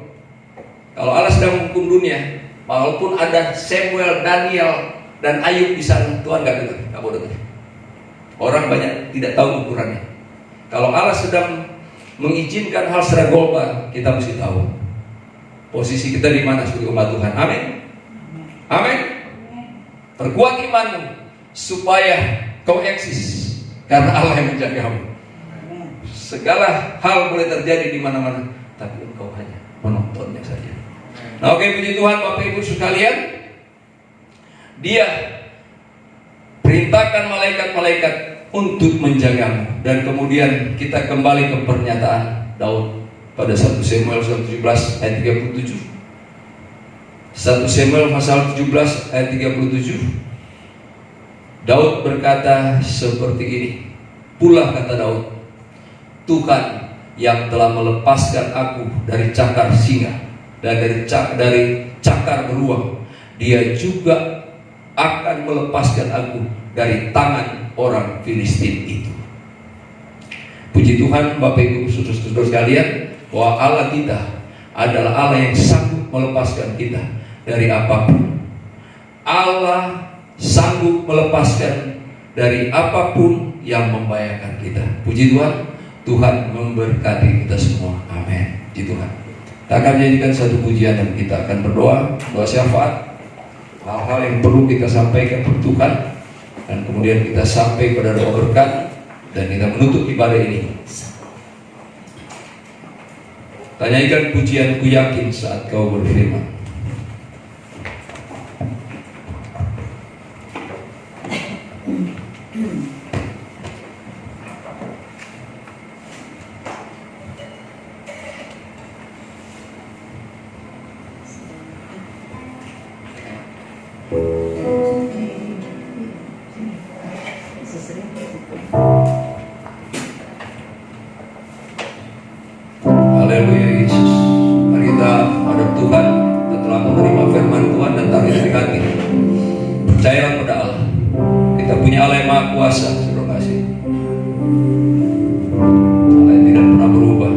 Kalau Allah sedang menghukum dunia, walaupun ada Samuel, Daniel, dan Ayub di sana, Tuhan gak dengar, gak mau dengar. Orang banyak tidak tahu ukurannya. Kalau Allah sedang mengizinkan hal secara global, kita mesti tahu posisi kita di mana sebagai umat Tuhan. Amin. Amin. Perkuat imanmu supaya kau eksis karena Allah yang menjagamu. Segala hal boleh terjadi di mana-mana, tapi engkau hanya menontonnya saja. Nah, oke, puji Tuhan Bapak Ibu sekalian. Dia perintahkan malaikat-malaikat untuk menjagamu. Dan kemudian kita kembali ke pernyataan Daud pada 1 Samuel 17 ayat 37. 1 Samuel pasal 17 ayat 37. Daud berkata seperti ini. Pula kata Daud, Tuhan yang telah melepaskan aku dari cakar singa dan dari cakar beruang, Dia juga akan melepaskan aku dari tangan orang Filistin itu. Puji Tuhan Bapak Ibu saudara sekalian, bahwa Allah kita adalah Allah yang sanggup melepaskan kita dari apapun. Allah sanggup melepaskan dari apapun yang membahayakan kita. Puji Tuhan, Tuhan memberkati kita semua. Amin. Puji Tuhan. Kita akan menyanyikan satu pujian dan kita akan berdoa, doa syafaat, hal-hal yang perlu kita sampaikan kepada Tuhan, dan kemudian kita sampai pada doa berkat dan kita menutup ibadah ini. Tanyakan pujian, ku yakin saat kau berfirman. Haleluya Yesus. Mari kita menghadap Tuhan. Kita telah menerima firman Tuhan dan taruh di hati. Percayalah pada Allah. Kita punya Allah yang Maha Kuasa. Saudara kasih. Allah yang tidak pernah berubah.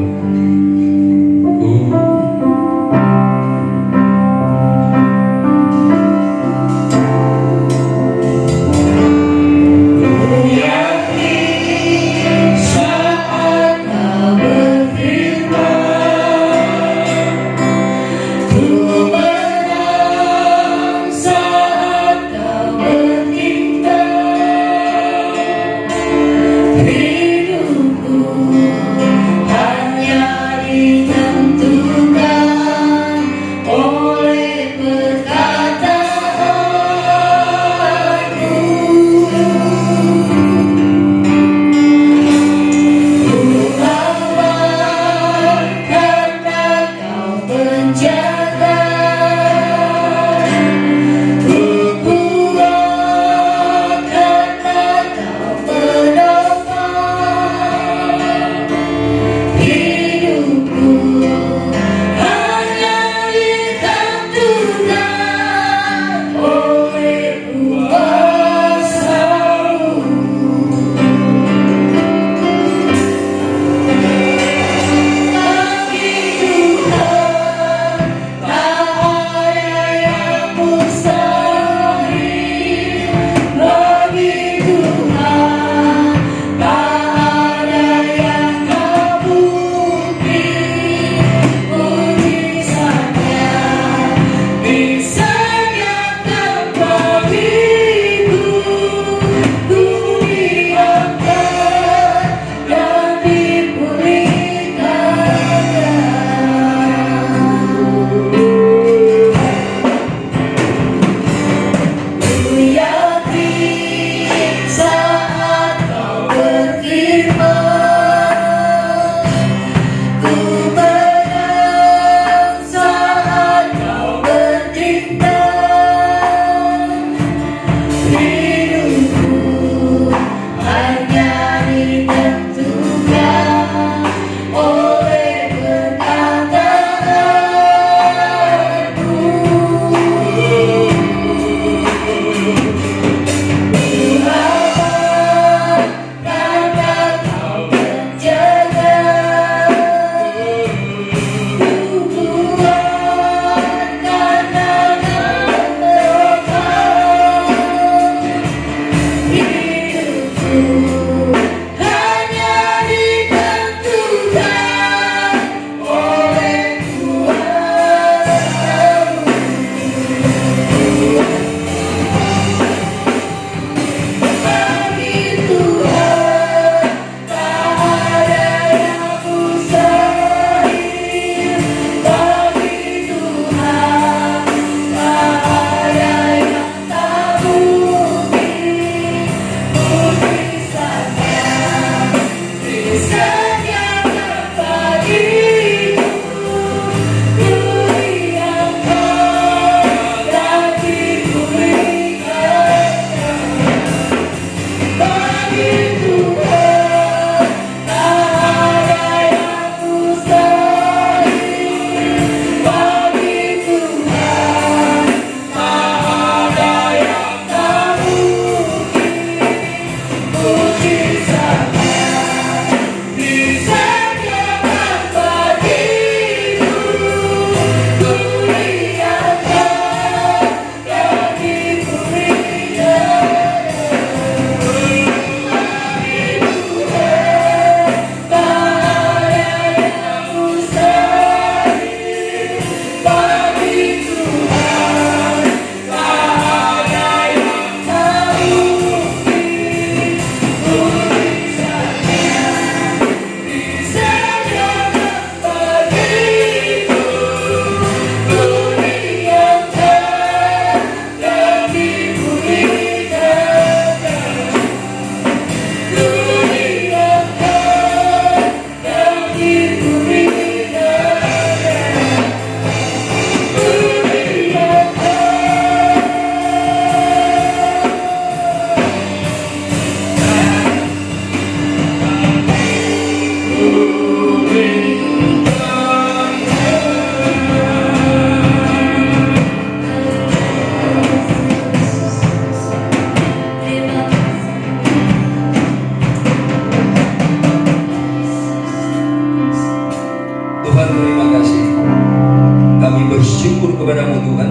bersyukur kepadamu Tuhan,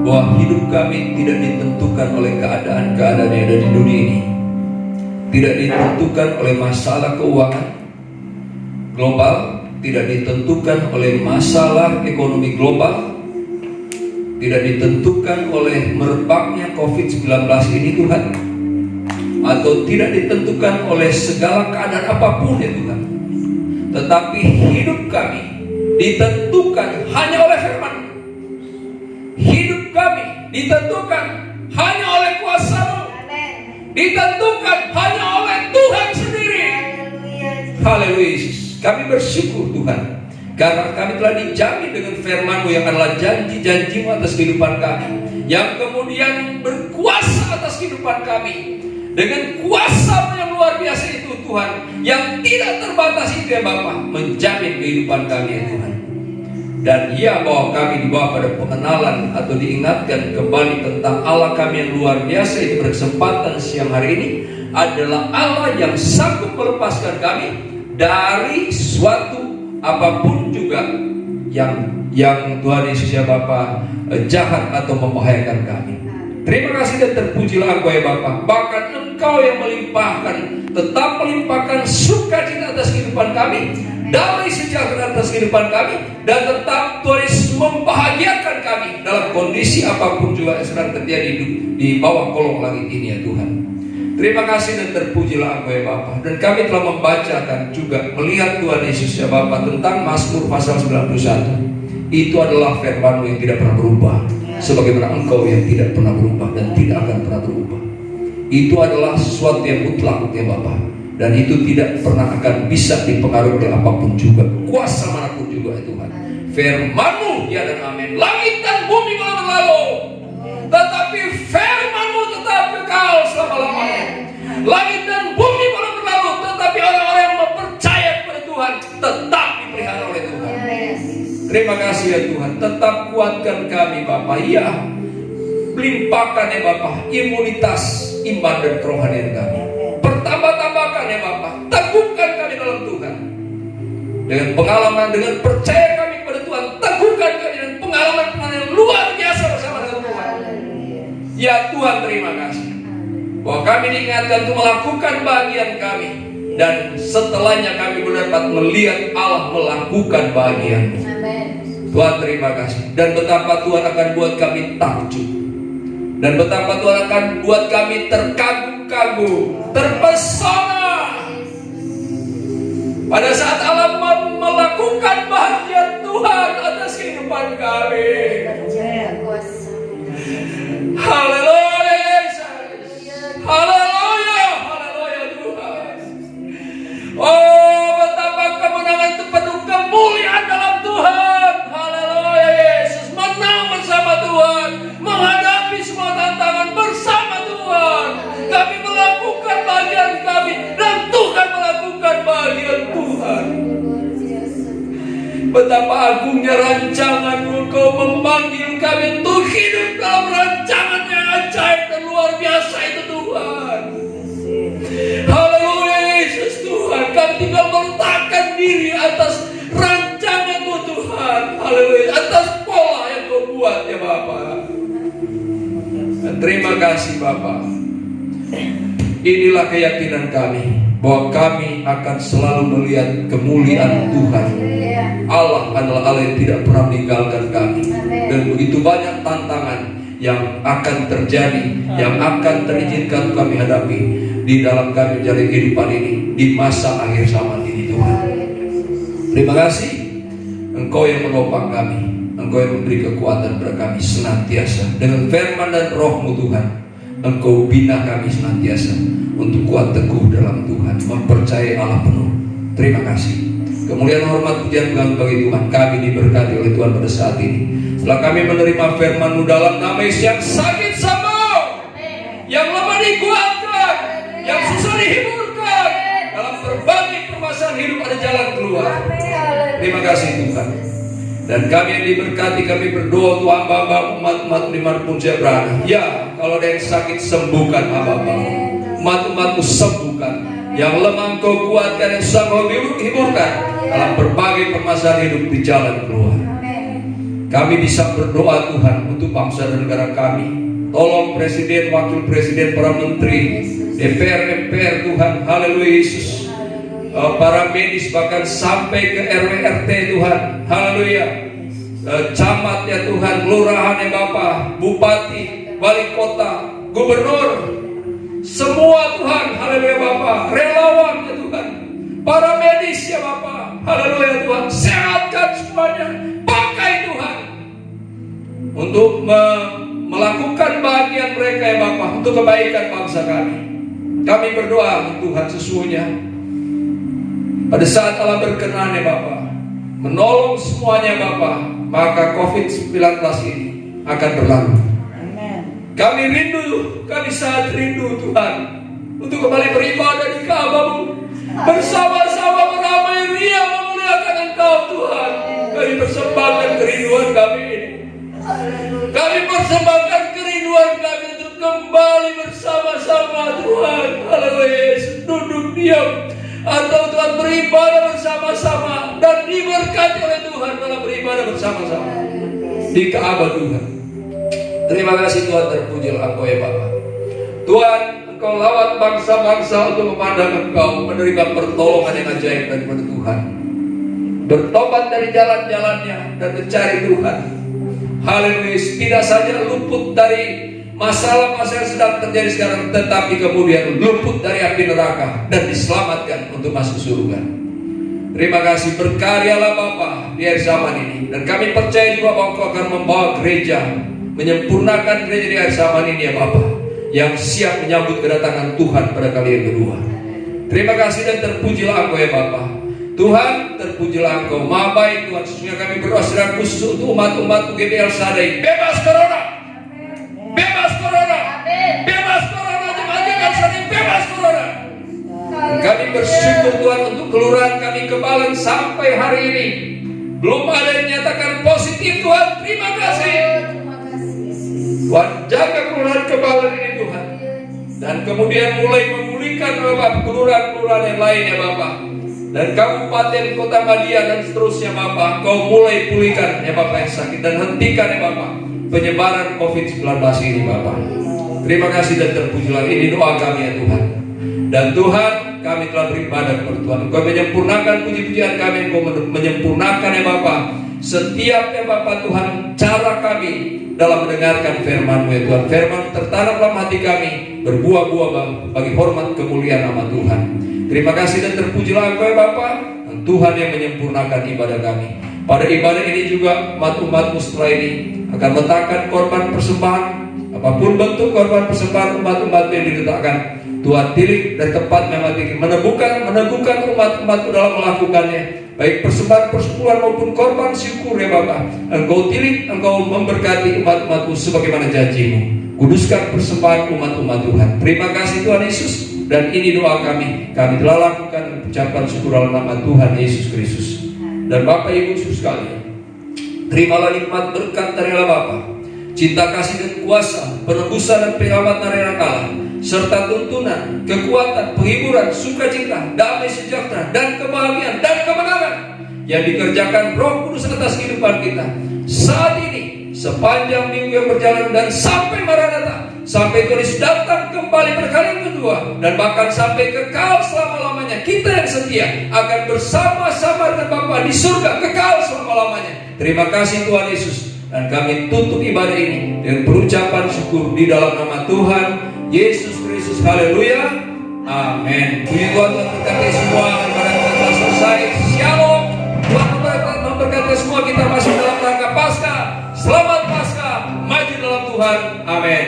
bahwa hidup kami tidak ditentukan oleh keadaan-keadaan yang ada di dunia ini, tidak ditentukan oleh masalah keuangan global, tidak ditentukan oleh masalah ekonomi global, tidak ditentukan oleh merebaknya COVID-19 ini Tuhan, atau tidak ditentukan oleh segala keadaan apapun ya Tuhan. Tetapi hidup kami ditentukan hanya oleh firman. Hidup kami ditentukan hanya oleh kuasa-Mu, ditentukan hanya oleh Tuhan sendiri. Haleluya Yesus. Kami bersyukur Tuhan, karena kami telah dijamin dengan firman-Mu yang adalah janji-janji-Mu atas kehidupan kami, yang kemudian berkuasa atas kehidupan kami. Dengan kuasa-Mu yang luar biasa itu Tuhan, yang tidak terbatas itu ya Bapa, menjamin kehidupan kami ya Tuhan. Dan ya bahwa kami dibawa pada pengenalan atau diingatkan kembali tentang Allah kami yang luar biasa itu berkesempatan siang hari ini adalah Allah yang sanggup melepaskan kami dari suatu apapun juga yang Tuhan Yesus ya Bapa jahat atau membahayakan kami. Terima kasih dan terpujilah Engkau ya Bapa. Bahkan Engkau yang melimpahkan, tetap melimpahkan sukacita atas kehidupan kami, damai sejahtera atas kehidupan kami, dan tetap Tuhan Yesus membahagiakan kami dalam kondisi apapun juga yang sedang terjadi di bawah kolong langit ini ya Tuhan. Terima kasih dan terpujilah Engkau ya Bapa. Dan kami telah membacakan juga melihat Tuhan Yesus ya Bapa tentang Mazmur pasal 91. Itu adalah firman-Mu yang tidak pernah berubah, sebagaimana Engkau yang tidak pernah berubah dan tidak akan pernah berubah. Itu adalah sesuatu yang mutlak ya Bapa, dan itu tidak pernah akan bisa dipengaruhi oleh apapun juga, kuasa manapun juga ya Tuhan. Firman-Mu ya dan amin. Langit dan bumi boleh berlalu, tetapi firman-Mu tetap kekal selama-lamanya. Langit dan bumi boleh berlalu, tetapi orang-orang yang percaya kepada Tuhan tetap dipelihara oleh Tuhan. Terima kasih ya Tuhan. Tetap kuatkan kami Bapa. Ya, limpahkan ya Bapa imunitas iman dan kerohanian kami. Pertambah-tambahkan ya Bapa. Teguhkan kami dalam Tuhan. Dengan pengalaman, dengan percaya kami kepada Tuhan, teguhkan kami dengan pengalaman-pengalaman yang luar biasa bersama dengan Tuhan. Ya Tuhan, terima kasih bahwa kami diingatkan untuk melakukan bagian kami, dan setelahnya kami mendapat melihat Allah melakukan bagian-Mu. Tuhan terima kasih. Dan betapa Tuhan akan buat kami takjub, dan betapa Tuhan akan buat kami terkagum-kagum, terpesona pada saat Allah melakukan bagian Tuhan atas kehidupan kami. Haleluya Yesus. Haleluya. Haleluya Tuhan. Oh, betapa kemenangan itu penuh kemuliaan dalam Tuhan. Haleluya Yesus. Menang bersama Tuhan, menghadapi semua tantangan bersama Tuhan. Kami melakukan bagian kami, dan Tuhan melakukan bagian Tuhan. Betapa agungnya rancangan-Mu, Engkau memanggil kami untuk hidup dalam rancangan yang ajaib dan luar biasa itu Tuhan. Haleluya Yesus Tuhan. Kami tinggal meletakkan diri atas rancangan-Mu Tuhan. Haleluya. Atas pola yang Kau buat ya Bapa. Dan terima kasih Bapa. Inilah keyakinan kami, bahwa kami akan selalu melihat kemuliaan Tuhan. Allah adalah Allah yang tidak pernah meninggalkan kami. Dan begitu banyak tantangan yang akan terjadi, yang akan terizinkan kami hadapi di dalam kami menjalani kehidupan ini di masa akhir zaman ini Tuhan. Terima kasih Engkau yang menopang kami, Engkau yang memberi kekuatan kepada kami senantiasa. Dengan firman dan Roh-Mu Tuhan, Engkau bina kami senantiasa untuk kuat teguh dalam Tuhan, mempercayai Allah penuh. Terima kasih. Kemuliaan, hormat, pujian bagi Tuhan. Kami diberkati oleh Tuhan pada saat ini. Setelah kami menerima firman-Mu dalam nama Yesus, yang sakit sembuh, yang lemah dikuatkan, yang susah dihiburkan, dalam berbagai permasalahan hidup ada jalan keluar. Terima kasih Tuhan. Dan kami yang diberkati, kami berdoa untuk hamba-hamba, umat-umat dimanapun saya berada. Ya, kalau ada yang sakit, sembuhkan hamba-hamba, umat-umatmu sembuhkan. Yang lemah Engkau kuatkan, yang susah Engkau hiburkan. Dalam berbagai permasalahan hidup di jalan keluar. kami bisa berdoa Tuhan untuk bangsa dan negara kami. Tolong Presiden, Wakil Presiden, para Menteri, DPR, MPR Tuhan, haleluya Yesus. Para medis bahkan sampai ke RW RT Tuhan, haleluya. Camat ya Tuhan, kelurahan ya Bapak, Bupati, Wali Kota, Gubernur, semua Tuhan, haleluya Bapak, relawan ya Tuhan, para medis ya Bapak, haleluya Tuhan, sehatkan semuanya, pakai Tuhan untuk melakukan bagian mereka ya Bapak, untuk kebaikan bangsa kami. Kami berdoa Tuhan sesungguhnya pada saat Allah berkenan ya Bapak menolong semuanya Bapak, maka COVID-19 ini akan berlalu. Kami rindu, kami sangat rindu Tuhan untuk kembali beribadah di Ka'bah-Mu, bersama-sama meramai ria memuliakan Engkau Tuhan. Kami persembahkan kerinduan kami ini. Kami persembahkan kerinduan kami untuk kembali bersama-sama Tuhan. Haleluya Yesus, duduk diam atau Tuhan beribadah bersama-sama dan diberkati oleh Tuhan dalam beribadah bersama-sama di Ka'bah Tuhan. Terima kasih Tuhan, terpujilah Engkau ya Bapa. Tuhan, Engkau lawat bangsa-bangsa untuk memandang Engkau, menerima pertolongan yang ajaib daripada Tuhan, bertobat dari jalan-jalannya dan mencari Tuhan. Haleluya, tidak saja luput dari masalah-masalah yang sedang terjadi sekarang, tetapi kemudian luput dari api neraka dan diselamatkan untuk masuk surga. Terima kasih, berkaryalah Bapa di akhir zaman ini, dan kami percaya juga bahwa Engkau akan membawa gereja, menyempurnakan gereja di akhir zaman ini ya Bapa, yang siap menyambut kedatangan Tuhan pada kali yang kedua. Terima kasih dan terpujilah Engkau ya Bapa. Tuhan, terpujilah Engkau, maha baik Tuhan. Sesungguhnya kami berdoa secara khusus untuk umat-umat GBL Sadai, bebas corona, bebas corona, bebas corona, jemaat Sadai, bebas corona. Dan kami bersyukur Tuhan untuk kelurahan kami Kebalan sampai hari ini belum ada yang menyatakan positif Tuhan. Terima kasih Tuhan, jaga kelurahan Kebalan ini Tuhan, dan kemudian mulai memulihkan Bapak kelurahan-kelurahan yang lain ya Bapak, dan kabupaten kota Madia dan seterusnya Bapak. Kau mulai pulihkan ya Bapak yang sakit, dan hentikan ya Bapak penyebaran COVID-19 ini Bapak. Terima kasih dan terpujilah, ini doa kami ya Tuhan. Dan Tuhan, kami telah beribadah kepada Tuhan. Engkau menyempurnakan puji-pujian kami, Engkau menyempurnakan ya Bapak setiap ya Bapak Tuhan cara kami dalam mendengarkan firman-Mu ya Tuhan. Firman tertanam dalam hati kami, berbuah-buah bagi hormat kemuliaan nama Tuhan. Terima kasih dan terpujilah Engkau ya Bapak, dan Tuhan yang menyempurnakan ibadah kami. Pada ibadah ini juga umat-umat-Mu setelah ini akan meletakkan korban persembahan, apapun bentuk korban persembahan umat-umat yang diletakkan, Tuhan pilih dan tepat meneguhkan umat-umat-Mu dalam melakukannya, baik persembahan persepuluhan maupun korban syukur ya Bapak. Engkau pilih, Engkau memberkati umat-umat-Mu sebagaimana janji-Mu. Kuduskan persembahan umat-umat Tuhan. Terima kasih Tuhan Yesus, dan ini doa kami telah lakukan ucapan syukur dalam nama Tuhan Yesus Kristus. Dan Bapak Ibu Saudara sekalian, terimalah nikmat berkat dari Allah Bapa, cinta kasih dan kuasa, penebusan dan penyelamat dari Allah, serta tuntunan, kekuatan, penghiburan, sukacita, damai sejahtera, dan kebahagiaan dan kemenangan yang dikerjakan Roh Kudus atas kehidupan kita saat ini, sepanjang minggu yang berjalan, dan sampai Maranatha, sampai Tuhan Yesus datang kembali berkali yang kedua, dan bahkan sampai kekal selama-lamanya. Kita yang setia akan bersama-sama dengan Bapa di surga kekal selama-lamanya. Terima kasih Tuhan Yesus. Dan kami tutup ibadah ini dengan perucapan syukur di dalam nama Tuhan Yesus Kristus. Haleluya, amin. Puji Tuhan, Tuhan berkati semua. Ibadah kita telah selesai. Shalom. Tuhan memberkati semua. Kita masuk dalam rangka Paskah. Selamat Paskah. Maju dalam Tuhan. Amin.